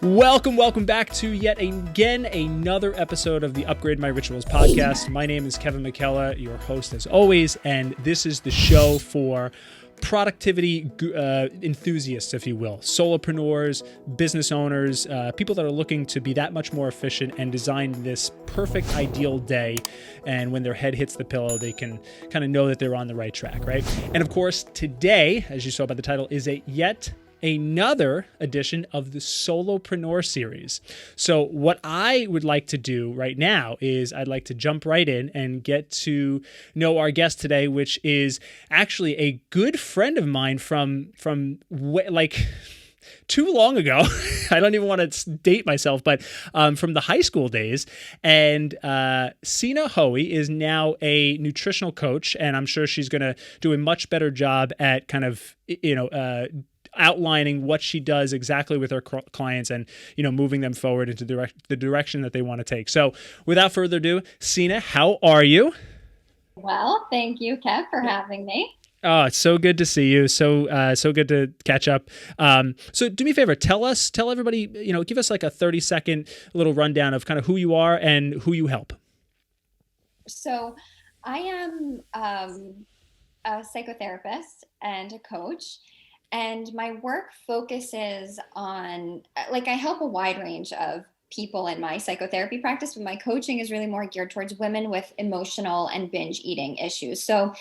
Welcome back to yet again another episode of the Upgrade My Rituals podcast. My name is Kevin McKella, your host as always, and this is the show for productivity enthusiasts, if you will, solopreneurs, business owners, people that are looking to be that much more efficient and design this perfect ideal day. And when their head hits the pillow, they can kind of know that they're on the right track, right? And of course, today, as you saw by the title, is another edition of the Solopreneur series. So what I would like to do right now is I'd like to jump right in and get to know our guest today, which is actually a good friend of mine from too long ago. I don't even want to date myself, but from the high school days. And Cina Hoey is now a nutritional coach, and I'm sure she's going to do a much better job at kind of, outlining what she does exactly with her clients and, moving them forward into the direction that they want to take. So without further ado, Cina, how are you? Well, thank you, Kev, for having me. Oh, it's so good to see you. So good to catch up. So do me a favor, tell everybody, give us like a 30-second little rundown of kind of who you are and who you help. So I am a psychotherapist and a coach. And my work focuses on, I help a wide range of people in my psychotherapy practice, but my coaching is really more geared towards women with emotional and binge eating issues. So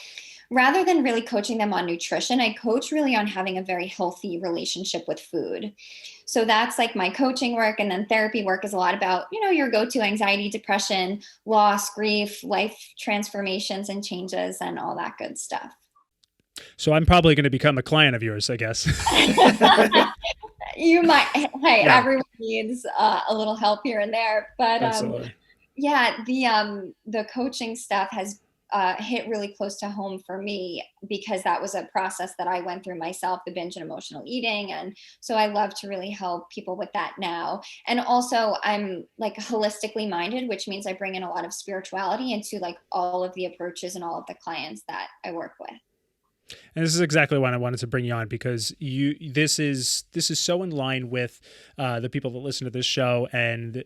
rather than really coaching them on nutrition, I coach really on having a very healthy relationship with food. So that's like my coaching work. And then therapy work is a lot about, your go-to anxiety, depression, loss, grief, life transformations and changes, and all that good stuff. So I'm probably going to become a client of yours, I guess. You might. Hey, yeah. Everyone needs a little help here and there, but the coaching stuff has hit really close to home for me because that was a process that I went through myself, the binge and emotional eating, and so I love to really help people with that now. And also, I'm like holistically minded, which means I bring in a lot of spirituality into like all of the approaches and all of the clients that I work with. And this is exactly why I wanted to bring you on, because this is so in line with the people that listen to this show and,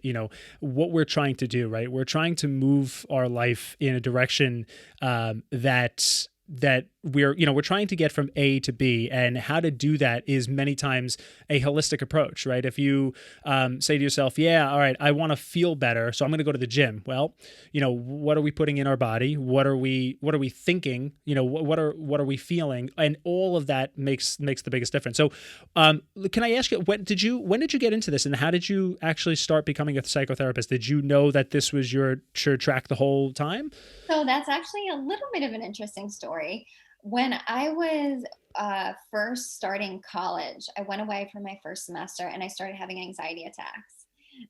what we're trying to do, right? We're trying to move our life in a direction that we're trying to get from A to B, and how to do that is many times a holistic approach, right? If you say to yourself, yeah, all right, I want to feel better, so I'm going to go to the gym. Well, what are we putting in our body? What are we thinking? What are we feeling? And all of that makes the biggest difference. So, can I ask you, when did you get into this, and how did you actually start becoming a psychotherapist? Did you know that this was your track the whole time? So that's actually a little bit of an interesting story. When I was first starting college, I went away for my first semester and I started having anxiety attacks.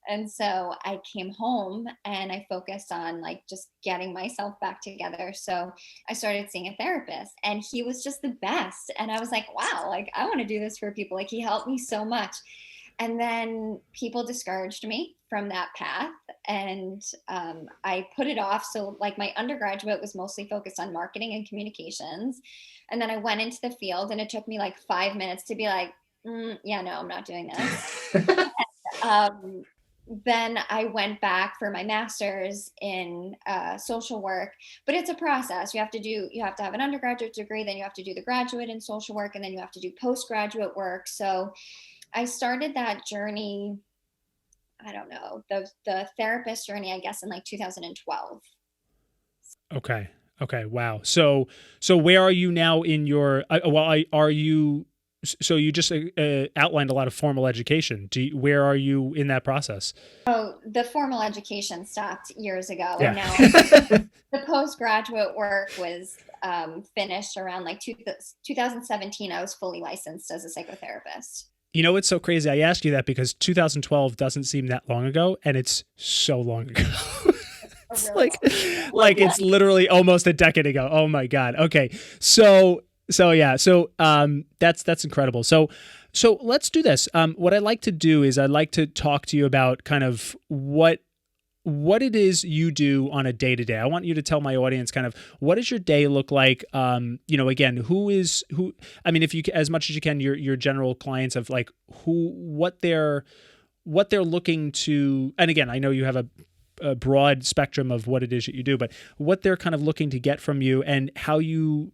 And so I came home and I focused on just getting myself back together. So I started seeing a therapist, and he was just the best. And I was like, wow, I want to do this for people. He helped me so much. And then people discouraged me from that path, and I put it off. So my undergraduate was mostly focused on marketing and communications. And then I went into the field, and it took me 5 minutes to be like, yeah, no, I'm not doing this. Then I went back for my master's in social work, but it's a process. You have to have an undergraduate degree, then you have to do the graduate in social work, and then you have to do postgraduate work. So I started that journey, I don't know, the therapist journey, I guess, in 2012. Okay. Wow. So where are you now in your, so you just outlined a lot of formal education. Where are you in that process? Oh, the formal education stopped years ago. Yeah. And now the postgraduate work was finished around 2017. I was fully licensed as a psychotherapist. It's so crazy. I asked you that because 2012 doesn't seem that long ago, and it's so long ago. It's it's literally almost a decade ago. Oh my God. Okay. So that's incredible. So let's do this. What I'd like to do is I'd like to talk to you about kind of what it is you do on a day-to-day. I want you to tell my audience kind of what does your day look like? Again, who, I mean, if you, as much as you can, your general clients of what their what they're looking to, and again, I know you have a broad spectrum of what it is that you do, but what they're kind of looking to get from you, and how you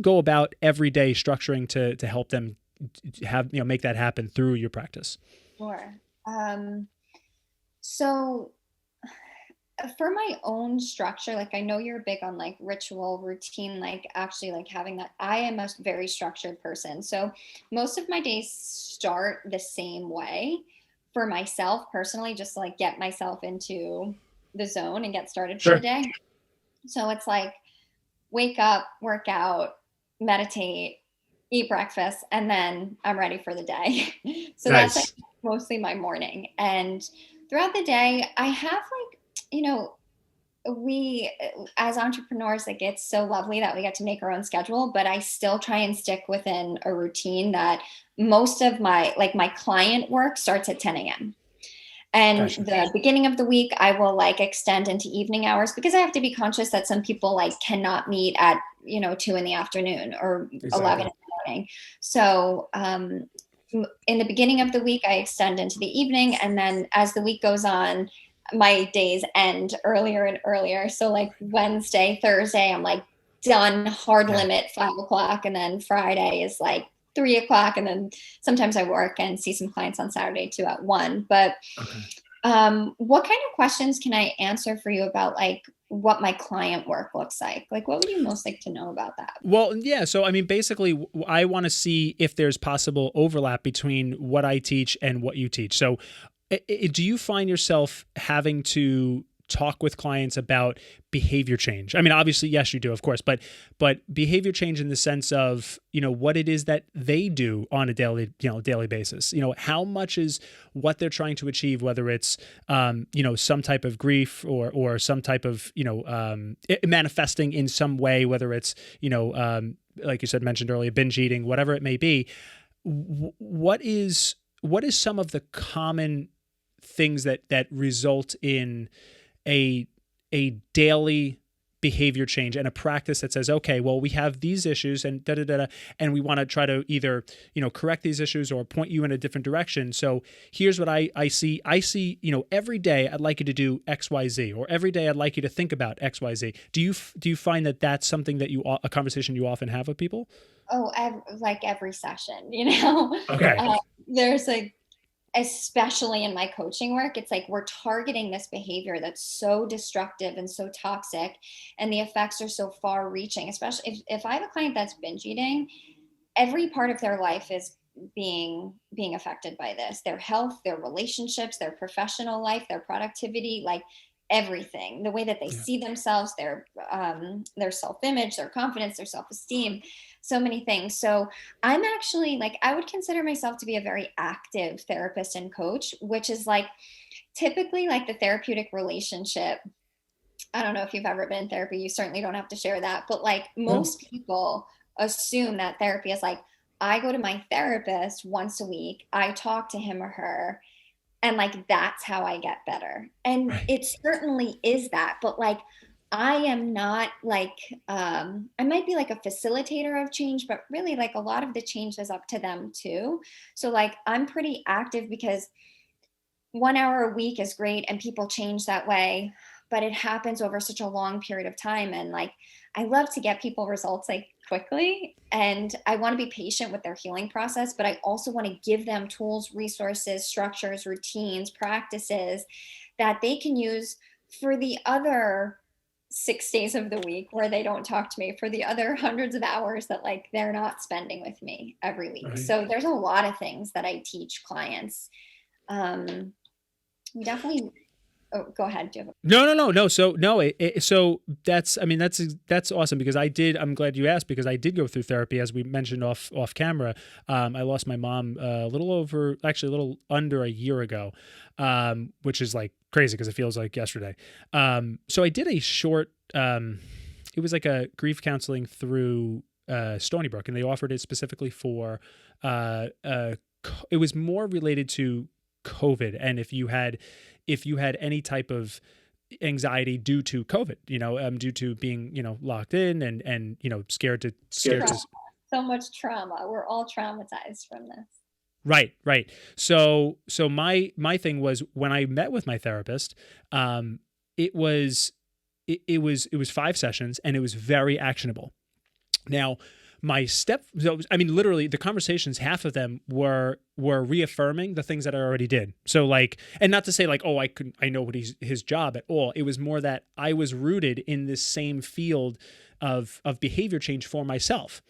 go about every day structuring to help them have, make that happen through your practice. Sure. So for my own structure, like I know you're big on like ritual routine, like actually like having that. I am a very structured person. So most of my days start the same way for myself personally, just to like get myself into the zone and get started for the day. So it's like wake up, work out, meditate, eat breakfast, and then I'm ready for the day. So Nice. that's like mostly my morning. And throughout the day, I have like, we as entrepreneurs, like it's so lovely that we get to make our own schedule, but I still try and stick within a routine that most of my client work starts at 10 a.m. And Gotcha. the beginning of the week, I will like extend into evening hours because I have to be conscious that some people like cannot meet at, 2 in the afternoon or Exactly. 11 in the morning. So, in the beginning of the week, I extend into the evening. And then as the week goes on, my days end earlier and earlier. So like Wednesday, Thursday, I'm like done, hard limit 5 o'clock. And then Friday is like 3 o'clock. And then sometimes I work and see some clients on Saturday too at 1. But what kind of questions can I answer for you about like what my client work looks like? Like, what would you most like to know about that? Well, yeah. So, I mean, basically, I want to see if there's possible overlap between what I teach and what you teach. So, do you find yourself having to talk with clients about behavior change? I mean, obviously, yes, you do, of course, but behavior change in the sense of, what it is that they do on a daily basis. How much is what they're trying to achieve, whether it's, some type of grief or some type of, manifesting in some way, whether it's, like you said, mentioned earlier, binge eating, whatever it may be. What is some of the common things that result in a daily behavior change and a practice that says, okay, well, we have these issues and and we want to try to either, correct these issues or point you in a different direction. So here's what I see. I see, every day I'd like you to do X, Y, Z, or every day I'd like you to think about X, Y, Z. Do you find that that's something that a conversation you often have with people? Oh, every session, Okay. There's like, especially in my coaching work, it's like we're targeting this behavior that's so destructive and so toxic, and the effects are so far reaching. Especially if I have a client that's binge eating, every part of their life is being affected by this: their health, their relationships, their professional life, their productivity, like everything, the way that they see themselves, their self-image, their confidence, their self-esteem, so many things. So I'm actually like, I would consider myself to be a very active therapist and coach, which is like typically like the therapeutic relationship. I don't know if you've ever been in therapy, you certainly don't have to share that, but like most people assume that therapy is like, I go to my therapist once a week, I talk to him or her, and like that's how I get better. And it certainly is that, but like I am not like I might be like a facilitator of change, but really like a lot of the change is up to them too. So like I'm pretty active because 1 hour a week is great and people change that way, but it happens over such a long period of time. And like I love to get people results like quickly, and I want to be patient with their healing process, but I also want to give them tools, resources, structures, routines, practices that they can use for the other 6 days of the week where they don't talk to me, for the other hundreds of hours that like they're not spending with me every week. So there's a lot of things that I teach clients. We definitely go ahead. Do you have No. So that's, I mean, that's awesome, because I'm glad you asked, because I did go through therapy, as we mentioned off camera. I lost my mom a little under a year ago, which is like crazy because it feels like yesterday. So I did a short, it was like a grief counseling through Stony Brook, and they offered it specifically for, it was more related to COVID, and if you had any type of anxiety due to COVID, due to being, locked in and scared to. so much trauma? We're all traumatized from this. Right, right. So my thing was when I met with my therapist, it was it was 5 sessions and it was very actionable. Now, so I mean, literally, the conversations, half of them were reaffirming the things that I already did. So like, and not to say like, oh, I know what his job at all. It was more that I was rooted in this same field of behavior change for myself,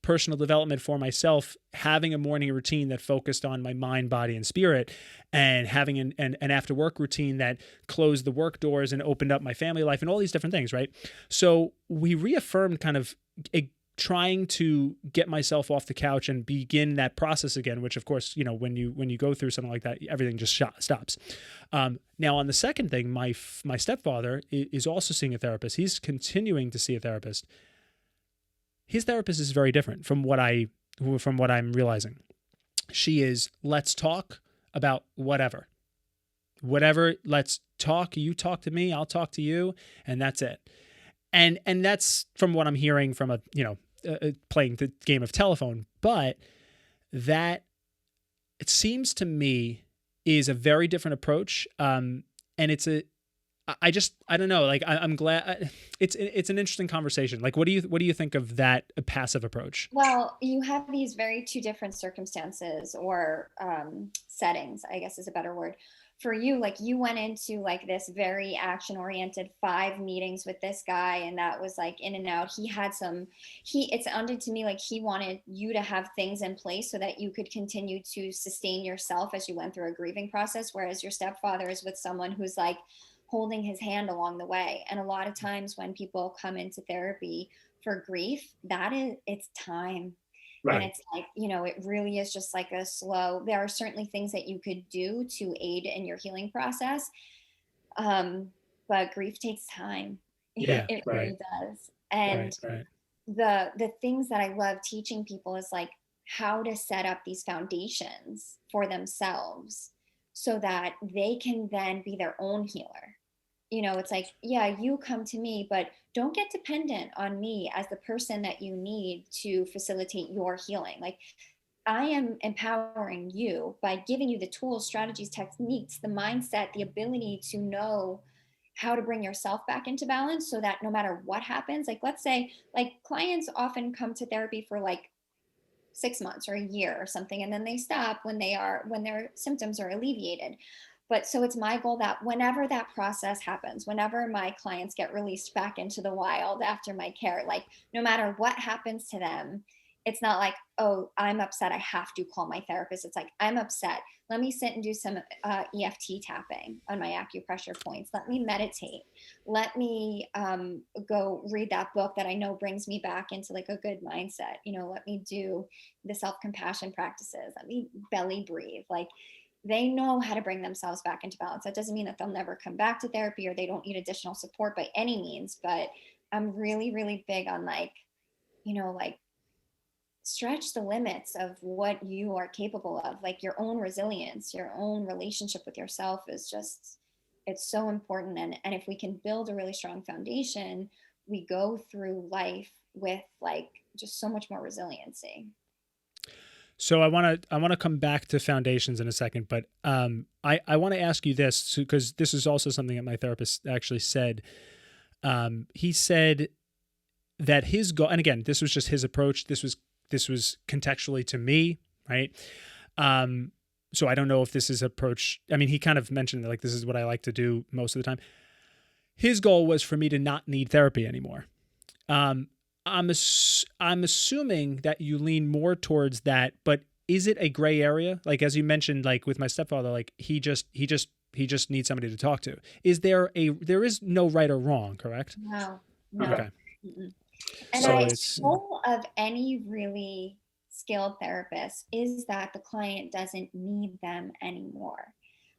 personal development for myself, having a morning routine that focused on my mind, body, and spirit, and having an after work routine that closed the work doors and opened up my family life and all these different things, right? So we reaffirmed kind of trying to get myself off the couch and begin that process again, which of course, when you go through something like that, everything just stops. Now on the second thing, my stepfather is also seeing a therapist. He's continuing to see a therapist. His therapist is very different from what I'm realizing. She is, let's talk about whatever. Let's talk. You talk to me, I'll talk to you, and that's it. And that's from what I'm hearing from playing the game of telephone. But that, it seems to me, is a very different approach. And I don't know. Like I'm glad it's an interesting conversation. Like, what do you think of that passive approach? Well, you have these very two different circumstances or settings, I guess is a better word. For you, like you went into like this very action oriented 5 meetings with this guy, and that was like in and out. It sounded to me like he wanted you to have things in place so that you could continue to sustain yourself as you went through a grieving process. Whereas your stepfather is with someone who's like holding his hand along the way. And a lot of times when people come into therapy for grief, it's time. Right. And it's like, it really is just like there are certainly things that you could do to aid in your healing process. But grief takes time. Yeah, it right. really does. And right. The things that I love teaching people is like how to set up these foundations for themselves so that they can then be their own healer. It's like, yeah, you come to me, but don't get dependent on me as the person that you need to facilitate your healing. Like, I am empowering you by giving you the tools, strategies, techniques, the mindset, the ability to know how to bring yourself back into balance so that no matter what happens, like, let's say, like, clients often come to therapy for like 6 months or a year or something, and then they stop when their symptoms are alleviated. But so it's my goal that whenever that process happens, whenever my clients get released back into the wild after my care, like no matter what happens to them, it's not like, oh, I'm upset, I have to call my therapist. It's like, I'm upset. Let me sit and do some EFT tapping on my acupressure points. Let me meditate. Let me go read that book that I know brings me back into like a good mindset. Let me do the self-compassion practices. Let me belly breathe. Like, they know how to bring themselves back into balance. That doesn't mean that they'll never come back to therapy or they don't need additional support by any means, but I'm really, really big on like stretch the limits of what you are capable of. Like your own resilience, your own relationship with yourself is just, it's so important. And if we can build a really strong foundation, we go through life with like just so much more resiliency. So I want to come back to foundations in a second, but I want to ask you this because this is also something that my therapist actually said. He said that his goal, and again, this was just his approach. This was contextually to me, right? So I don't know if this is approach. I mean, he kind of mentioned that, like, this is what I like to do most of the time. His goal was for me to not need therapy anymore. I'm assuming that you lean more towards that, but is it a gray area? Like, as you mentioned, like with my stepfather, like he just needs somebody to talk to. There is no right or wrong, correct? No. Okay. Mm-mm. And So the goal of any really skilled therapist is that the client doesn't need them anymore.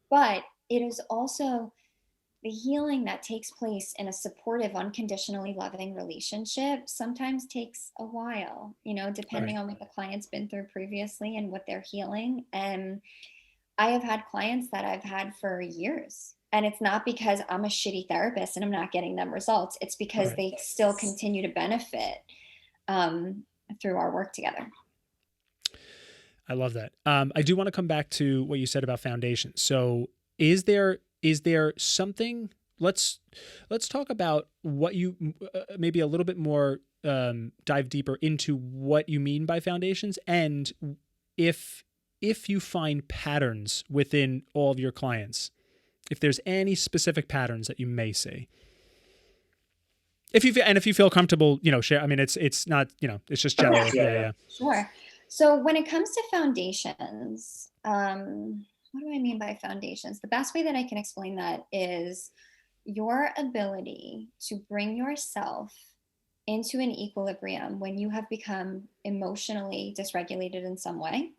But it is also the healing that takes place in a supportive, unconditionally loving relationship sometimes takes a while, depending on what the client's been through previously and what they're healing. And I have had clients that I've had for years. And it's not because I'm a shitty therapist and I'm not getting them results. It's because they still continue to benefit through our work together. I love that. I do want to come back to what you said about foundations. So is there something, let's talk about what you maybe a little bit more, dive deeper into what you mean by foundations, and if you find patterns within all of your clients, if there's any specific patterns that you may see. If you feel comfortable, share. I mean, it's not, it's just general. Yeah. Sure. So when it comes to foundations, what do I mean by foundations? The best way that I can explain that is your ability to bring yourself into an equilibrium when you have become emotionally dysregulated in some way,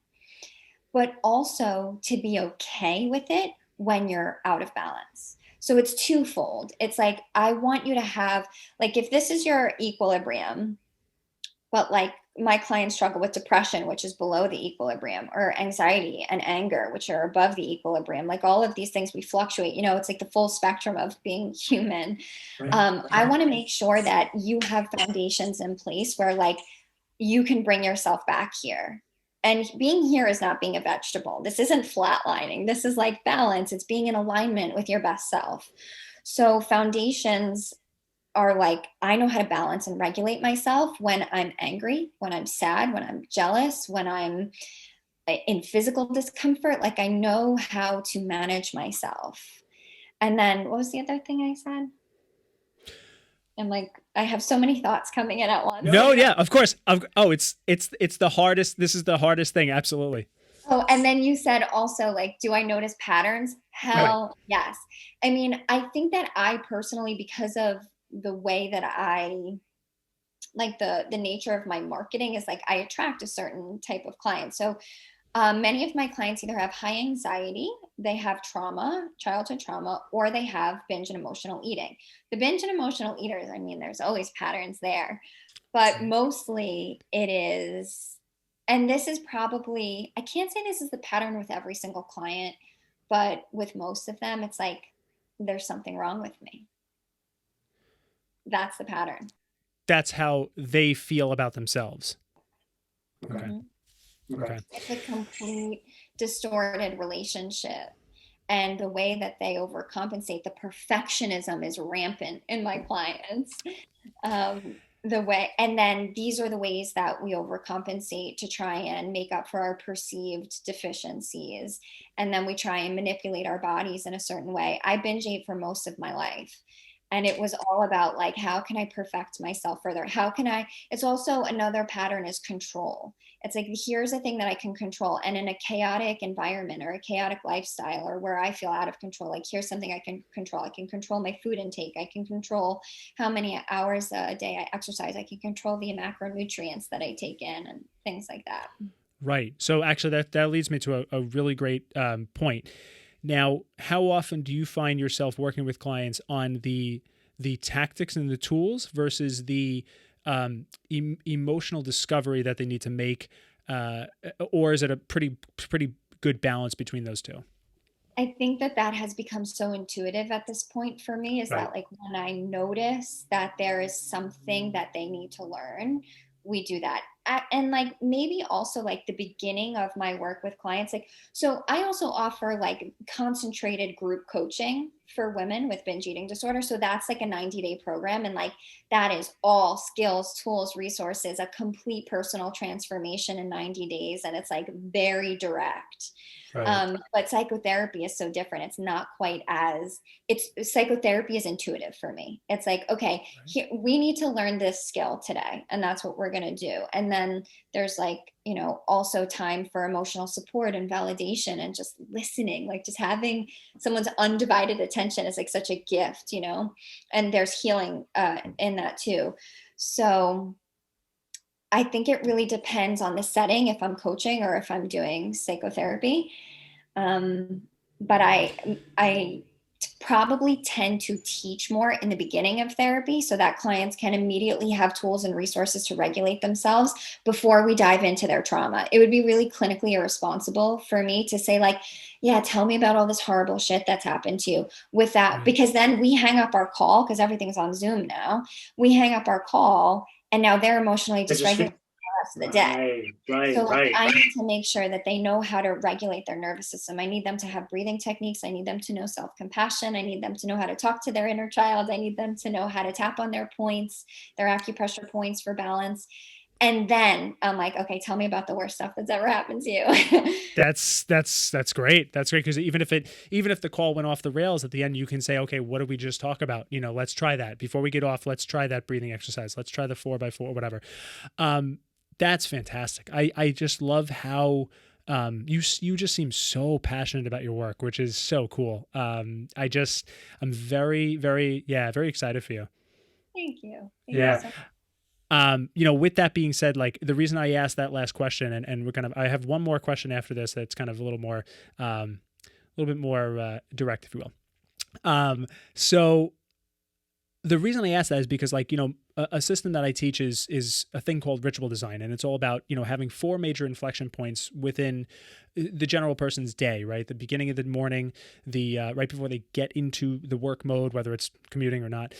but also to be okay with it when you're out of balance. So it's twofold. It's like, I want you to have, like, if this is your equilibrium, but like my clients struggle with depression, which is below the equilibrium, or anxiety and anger, which are above the equilibrium. Like all of these things, we fluctuate, it's like the full spectrum of being human. I want to make sure that you have foundations in place where like you can bring yourself back here. And being here is not being a vegetable. This isn't flatlining. This is like balance. It's being in alignment with your best self. So foundations are like, I know how to balance and regulate myself when I'm angry, when I'm sad, when I'm jealous, when I'm in physical discomfort. Like I know how to manage myself. And then what was the other thing I said? I'm like, I have so many thoughts coming in at once. No, yeah, of course. It's the hardest. This is the hardest thing. Absolutely. Oh, and then you said also, like, do I notice patterns? Hell yes. I mean, I think that I personally, because of the way that I like the nature of my marketing is like, I attract a certain type of client. So many of my clients either have high anxiety, they have trauma, childhood trauma, or they have binge and emotional eating. The binge and emotional eaters, I mean, there's always patterns there, but mostly it is, and this is probably, I can't say this is the pattern with every single client, but with most of them, it's like, there's something wrong with me. That's the pattern. That's how they feel about themselves. Okay. Mm-hmm. Okay. It's a complete distorted relationship. And the way that they overcompensate, the perfectionism is rampant in my clients. And then these are the ways that we overcompensate to try and make up for our perceived deficiencies. And then we try and manipulate our bodies in a certain way. I binge ate for most of my life. And it was all about like, how can I perfect myself further? It's also another pattern is control. It's like, here's a thing that I can control. And in a chaotic environment or a chaotic lifestyle or where I feel out of control, like here's something I can control. I can control my food intake. I can control how many hours a day I exercise. I can control the macronutrients that I take in and things like that. Right. So actually that leads me to a really great point. Now, how often do you find yourself working with clients on the tactics and the tools versus the emotional discovery that they need to make, or is it a pretty good balance between those two? I think that has become so intuitive at this point for me is that like when I notice that there is something that they need to learn, we do that. And like maybe also like the beginning of my work with clients, like, so I also offer like concentrated group coaching for women with binge eating disorder. So that's like a 90-day program. And like, that is all skills, tools, resources, a complete personal transformation in 90 days. And it's like very direct. But psychotherapy is so different. It's not quite as psychotherapy is intuitive for me. It's like, okay, here, we need to learn this skill today. And that's what we're going to do. And then there's like, also time for emotional support and validation and just listening, like just having someone's undivided attention is like such a gift, and there's healing in that too. So I think it really depends on the setting, if I'm coaching or if I'm doing psychotherapy. But I probably tend to teach more in the beginning of therapy so that clients can immediately have tools and resources to regulate themselves before we dive into their trauma. It would be really clinically irresponsible for me to say like, yeah, tell me about all this horrible shit that's happened to you with that, because then we hang up our call because everything's on Zoom now. We hang up our call and now they're emotionally dysregulated rest of the day. So I need to make sure that they know how to regulate their nervous system. I need them to have breathing techniques. I need them to know self-compassion. I need them to know how to talk to their inner child. I need them to know how to tap on their points, their acupressure points for balance. And then I'm like, okay, tell me about the worst stuff that's ever happened to you. That's great. That's great. Because even if the call went off the rails at the end, you can say, okay, what did we just talk about? Let's try that before we get off. Let's try that breathing exercise. Let's try the 4x4, whatever. That's fantastic. I just love how, you just seem so passionate about your work, which is so cool. I'm very, very, very excited for you. Thank you. Yeah. With that being said, like the reason I asked that last question, and I have one more question after this that's kind of a little bit more direct, if you will. So the reason I asked that is because, like, a system that I teach is a thing called ritual design, and it's all about having 4 major inflection points within the general person's day, right? The beginning of the morning, the right before they get into the work mode, whether it's commuting or not.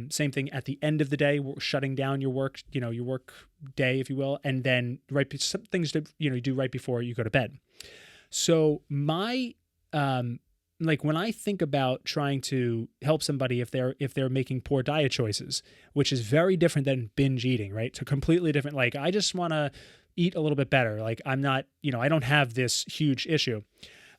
Same thing at the end of the day, shutting down your work, your work day, if you will, and then some things that you do right before you go to bed. So my like when I think about trying to help somebody if they're making poor diet choices, which is very different than binge eating, right? So completely different. Like, I just want to eat a little bit better. Like, I'm not, I don't have this huge issue.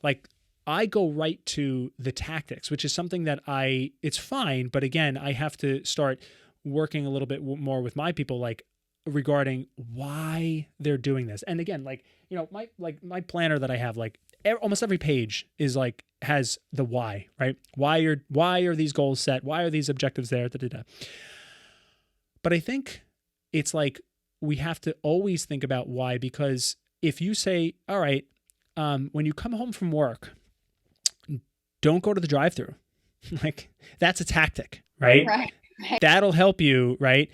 Like, I go right to the tactics, which is something that it's fine. But again, I have to start working a little bit more with my people, like regarding why they're doing this. And again, my planner that I have, like almost every page is like, has the why, right? Why are these goals set? Why are these objectives there? But I think it's like, we have to always think about why, because if you say, all right, when you come home from work, don't go to the drive-thru. Like, that's a tactic, right? Right. That'll help you, right?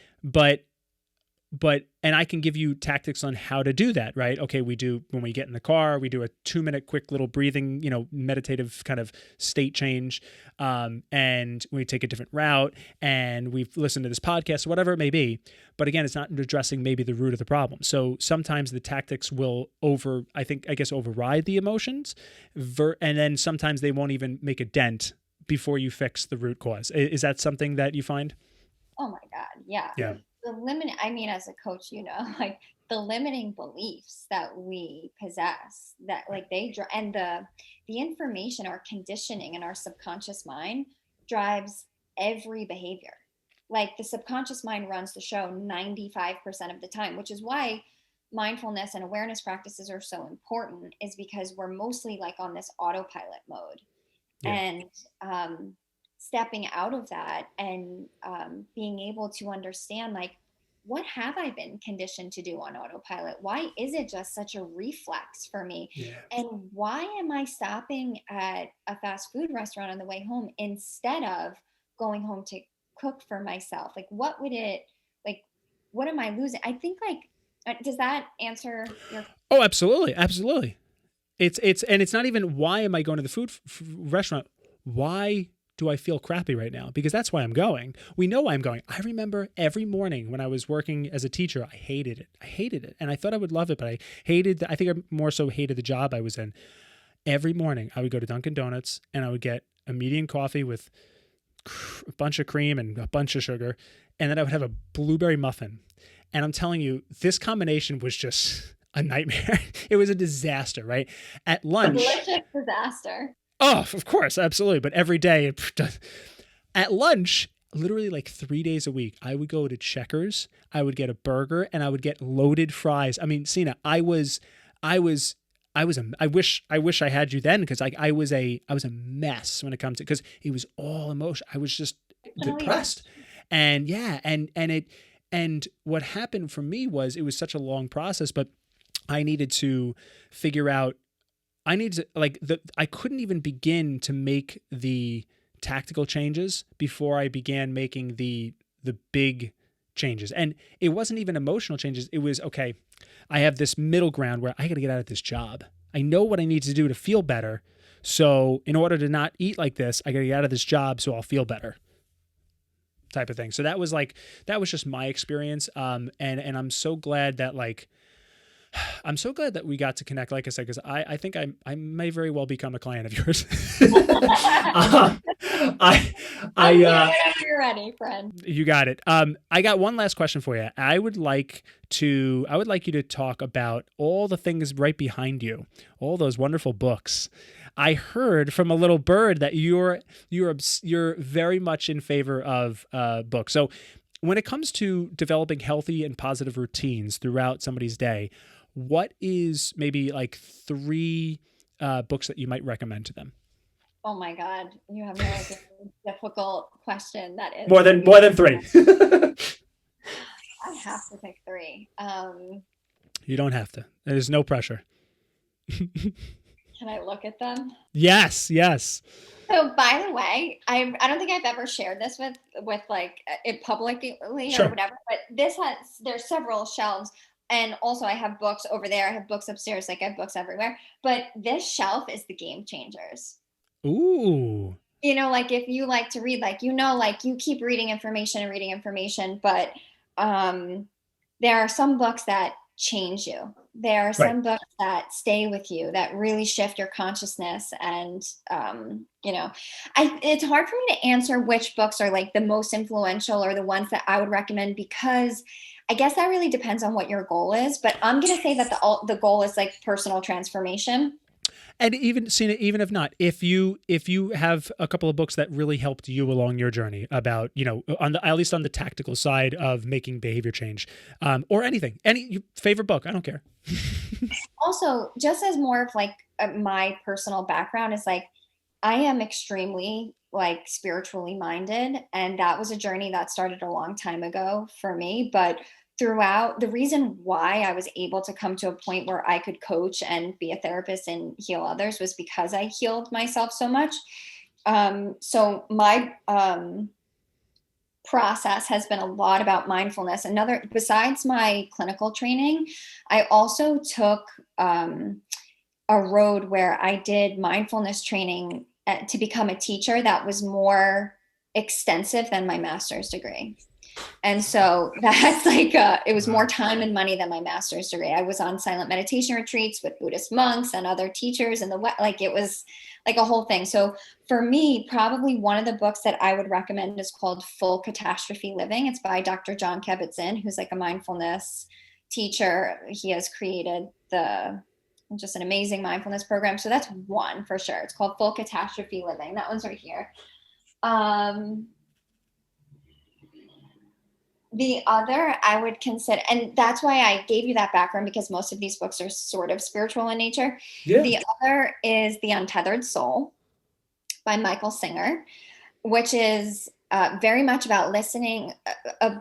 And I can give you tactics on how to do that, right? Okay, when we get in the car, we do a 2-minute quick little breathing, meditative kind of state change. And we take a different route, and we've listened to this podcast, whatever it may be. But again, it's not addressing maybe the root of the problem. So sometimes the tactics will override the emotions. And then sometimes they won't even make a dent before you fix the root cause. Is that something that you find? Oh my God. Yeah. Yeah. As a coach, like the limiting beliefs that we possess, that like and the information or conditioning in our subconscious mind drives every behavior. Like, the subconscious mind runs the show 95% of the time, which is why mindfulness and awareness practices are so important, is because we're mostly like on this autopilot mode. Yeah. And stepping out of that and being able to understand, like, what have I been conditioned to do on autopilot? Why is it just such a reflex for me? Yeah. And why am I stopping at a fast food restaurant on the way home instead of going home to cook for myself? Like, what am I losing? I think, like, does that answer your? Oh, absolutely. Absolutely. It's not even why am I going to the food restaurant? Why do I feel crappy right now? Because that's why I'm going. We know why I'm going. I remember every morning when I was working as a teacher, I hated it. And I thought I would love it, but I think I more so hated the job I was in. Every morning I would go to Dunkin' Donuts and I would get a medium coffee with a bunch of cream and a bunch of sugar. And then I would have a blueberry muffin. And I'm telling you, this combination was just a nightmare. It was a disaster, right? At lunch. A delicious disaster. Oh, of course, absolutely. But every day at lunch, literally like 3 days a week, I would go to Checkers, I would get a burger, and I would get loaded fries. I mean, Cina, I wish I had you then, because I was a mess when it comes to, because it was all emotion. I was just depressed. And yeah, and what happened for me was, it was such a long process, but I needed to figure out, I couldn't even begin to make the tactical changes before I began making the big changes. And it wasn't even emotional changes. It was, okay, I have this middle ground where I got to get out of this job. I know what I need to do to feel better. So in order to not eat like this, I got to get out of this job so I'll feel better. type of thing. So that was just my experience. And I'm so glad that we got to connect, like I said, because I think I may very well become a client of yours. You're ready, friend. You got it. I got one last question for you. I would like you to talk about all the things right behind you, all those wonderful books. I heard from a little bird that you're very much in favor of books. So when it comes to developing healthy and positive routines throughout somebody's day, what is maybe like 3 books that you might recommend to them? Oh my God, you have no idea how difficult question that is. More than 3. I have to pick 3. You don't have to. There's no pressure. Can I look at them? Yes. So, by the way, I don't think I've ever shared this with like it publicly Sure. or whatever. But there's several shelves, and also I have books over there. I have books upstairs. Like I have books everywhere. But this shelf is the game changers. Ooh. Like if you like to read, like you keep reading information, but there are some books that change you. There are some books that stay with you, that really shift your consciousness. And, it's hard for me to answer which books are like the most influential or the ones that I would recommend, because I guess that really depends on what your goal is. But I'm going to say that the goal is like personal transformation. And even Cina, even if not, if you have a couple of books that really helped you along your journey about, at least on the tactical side of making behavior change, or anything, any favorite book, I don't care. Also, just as more of like my personal background is like, I am extremely like spiritually minded, and that was a journey that started a long time ago for me. But throughout, the reason why I was able to come to a point where I could coach and be a therapist and heal others was because I healed myself so much. So my process has been a lot about mindfulness. Besides my clinical training, I also took a road where I did mindfulness training to become a teacher that was more extensive than my master's degree. And so that's like, it was more time and money than my master's degree. I was on silent meditation retreats with Buddhist monks and other teachers in the West. Like it was like a whole thing. So for me, probably one of the books that I would recommend is called Full Catastrophe Living. It's by Dr. John Kabat-Zinn, who's like a mindfulness teacher. He has created just an amazing mindfulness program. So that's one for sure. It's called Full Catastrophe Living. That one's right here. The other I would consider, and that's why I gave you that background, because most of these books are sort of spiritual in nature. Yeah. The other is The Untethered Soul by Michael Singer, which is very much about listening,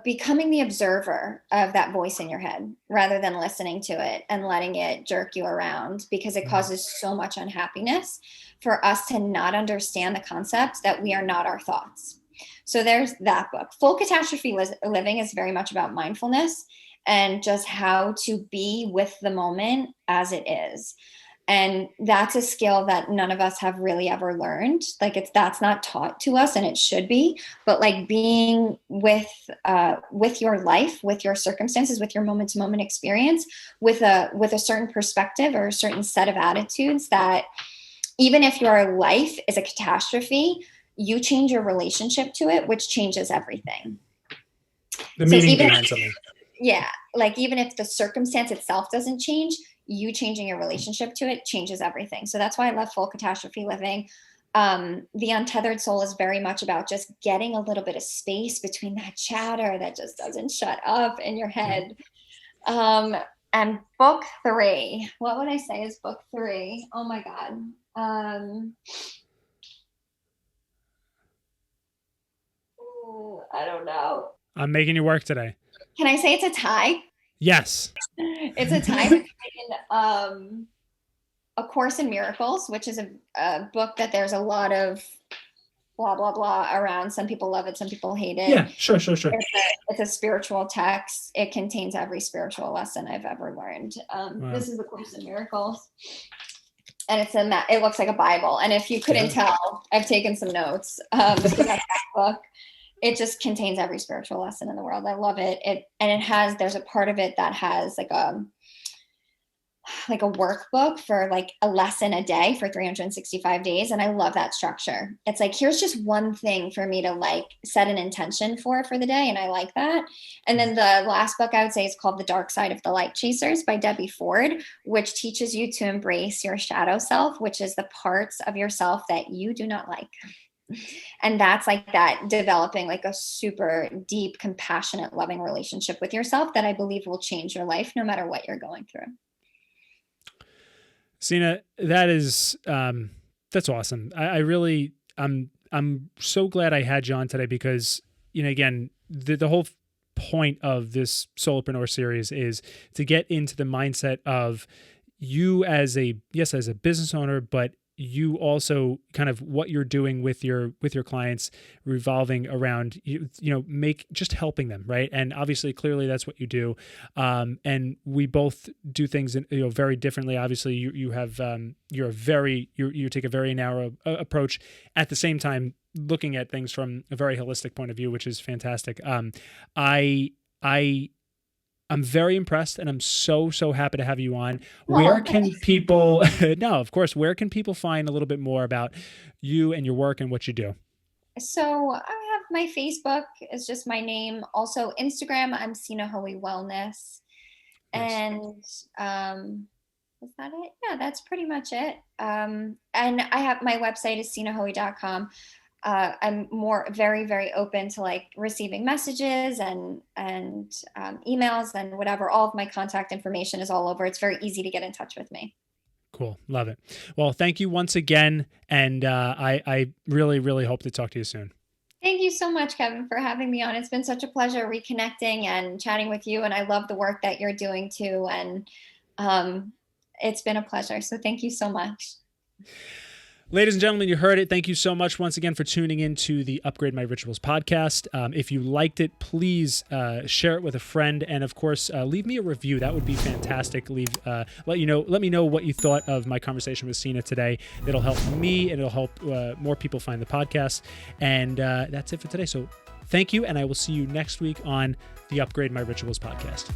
becoming the observer of that voice in your head rather than listening to it and letting it jerk you around, because it causes so much unhappiness for us to not understand the concept that we are not our thoughts. So there's that book. Full Catastrophe Living is very much about mindfulness and just how to be with the moment as it is. And that's a skill that none of us have really ever learned. Like that's not taught to us, and it should be. But like being with your life, with your circumstances, with your moment to moment experience, with a certain perspective or a certain set of attitudes, that even if your life is a catastrophe, you change your relationship to it, which changes everything. The meaning behind something. Yeah. Like even if the circumstance itself doesn't change, you changing your relationship to it changes everything. So that's why I love Full Catastrophe Living. The Untethered Soul is very much about just getting a little bit of space between that chatter that just doesn't shut up in your head. And book 3, what would I say is book 3? Oh my God. I don't know. I'm making you work today. Can I say it's a tie? Yes. It's a tie between A Course in Miracles, which is a book that there's a lot of blah, blah, blah around. Some people love it. Some people hate it. Yeah, sure. It's a spiritual text. It contains every spiritual lesson I've ever learned. Wow. This is A Course in Miracles. And it looks like a Bible. And if you couldn't tell, I've taken some notes because that book it just contains every spiritual lesson in the world. I love it. There's a part of it that has like a workbook for like a lesson a day for 365 days. And I love that structure. It's like, here's just one thing for me to like set an intention for the day. And I like that. And then the last book I would say is called The Dark Side of the Light Chasers by Debbie Ford, which teaches you to embrace your shadow self, which is the parts of yourself that you do not like. And that's like that developing like a super deep, compassionate, loving relationship with yourself that I believe will change your life no matter what you're going through. Cina, that is, that's awesome. I'm so glad I had you on today because, again, the whole point of this Solopreneur series is to get into the mindset of you as a business owner, but you also kind of what you're doing with your clients revolving around just helping them, right? And obviously clearly that's what you do, and we both do things very differently. Obviously you have you take a very narrow approach, at the same time looking at things from a very holistic point of view, which is fantastic. I'm very impressed, and I'm so happy to have you on. Where can people, no, of course, where can people find a little bit more about you and your work and what you do? So I have my Facebook is just my name. Also Instagram, I'm Cina Hoey Wellness. Nice. And is that it? Yeah, that's pretty much it. And I have my website is cinahoey.com. I'm very, very open to like receiving messages and emails and whatever. All of my contact information is all over. It's very easy to get in touch with me. Cool. Love it. Well, thank you once again. And I really, really hope to talk to you soon. Thank you so much, Kevin, for having me on. It's been such a pleasure reconnecting and chatting with you. And I love the work that you're doing too. And it's been a pleasure. So thank you so much. Ladies and gentlemen, you heard it. Thank you so much once again for tuning into the Upgrade My Rituals podcast. If you liked it, please share it with a friend, and of course, leave me a review. That would be fantastic. Let me know what you thought of my conversation with Cina today. It'll help me, and it'll help more people find the podcast. And that's it for today. So thank you, and I will see you next week on the Upgrade My Rituals podcast.